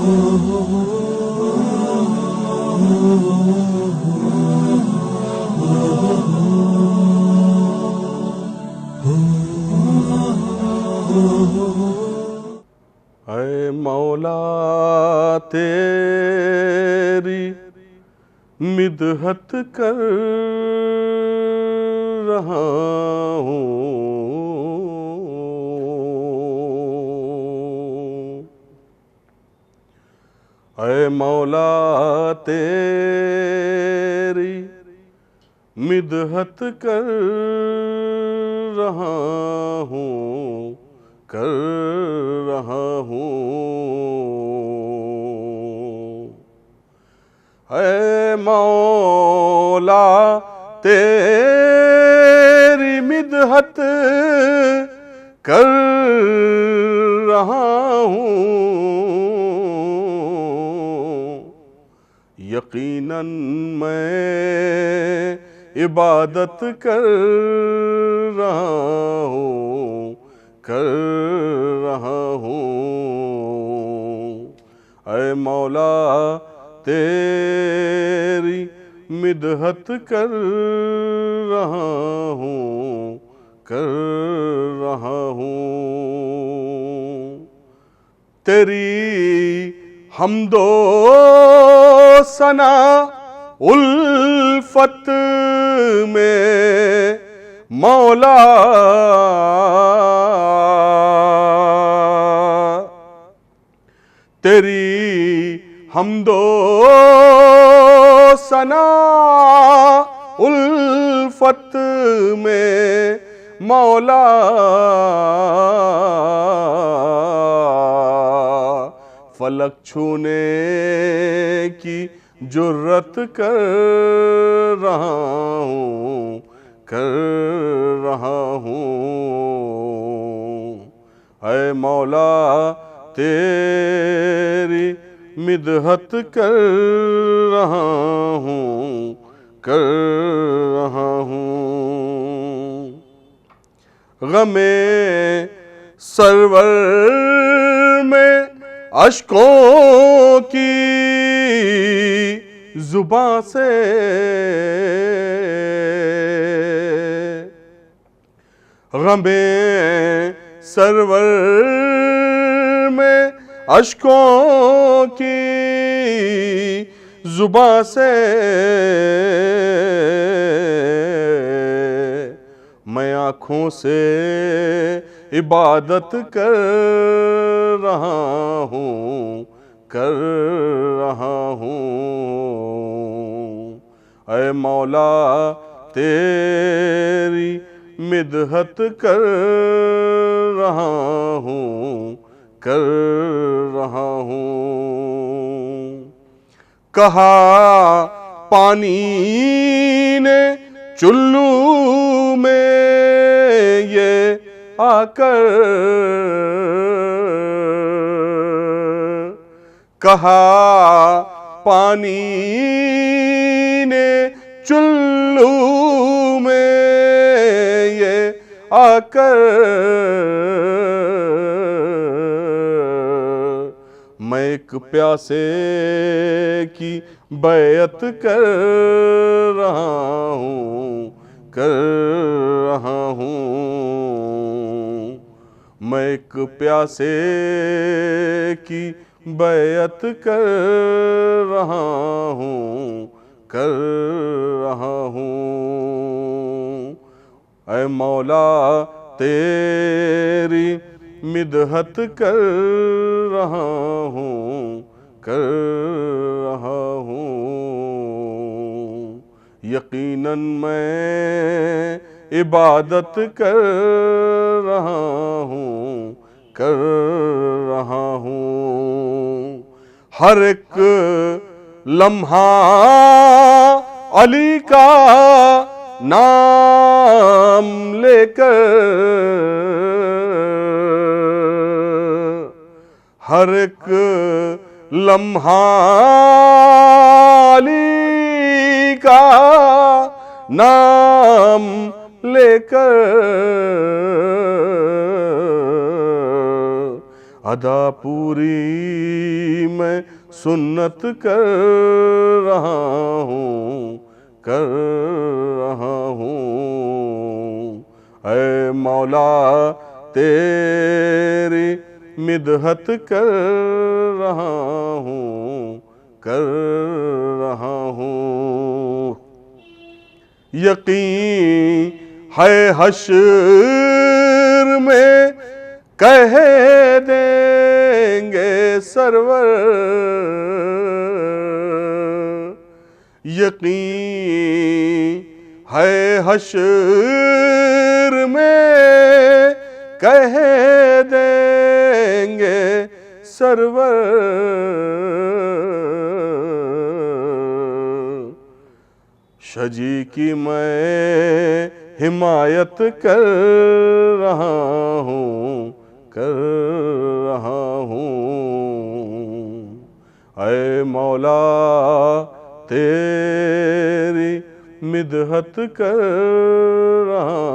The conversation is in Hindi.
ऐ मौला तेरी मिदहत कर रहा हूँ, ऐ मौला तेरी मिदहत कर रहा हूँ, कर रहा हूँ। ऐ मौला तेरी मिदहत कर रहा हूँ, यकीनन मैं इबादत कर रहा हूँ, कर रहा हूँ। ऐ मौला तेरी मिदहत कर रहा हूँ, कर रहा हूँ। तेरी हमदो सना उल्फत में मौला तेरी हमदो सना उल्फत में मौला फलक छूने की जुर्रत कर रहा हूँ, कर रहा हूँ। ऐ मौला तेरी मिदहत कर रहा हूँ, कर रहा हूँ। गमे सरवर में अश्कों की जुबां से गमे सरवर में अश्कों की जुबां से मैं आँखों से इबादत कर रहा हूँ, कर रहा हूँ। ऐ मौला तेरी मिदहत कर रहा हूँ, कर रहा हूँ। कहा पानी ने चुल्लू में ये आकर, कहा पानी ने चुल्लू में ये आकर, मैं एक प्यासे की बैयत कर रहा हूँ, कर रहा हूँ। मैं एक प्यासे की बैयत कर रहा हूँ, कर रहा हूँ। ऐ मौला तेरी मिदहत कर रहा हूँ, कर रहा हूँ। यकीनन मैं इबादत कर रहा हूँ, कर रहा हूँ। हर एक लम्हा अली का नाम लेकर, हर एक लम्हा अली का नाम लेकर अदा पूरी मैं सुन्नत कर रहा हूँ, कर रहा हूँ। ऐ मौला तेरी मिदहत कर रहा हूँ, कर रहा हूँ। यकीन है हश्र में कह देंगे सरवर, यकीन है हश्र में कह देंगे सरवर। शजी की मैं हिमायत कर रहा हूँ, कर रहा हूँ। ऐ मौला तेरी मिदहत कर रहा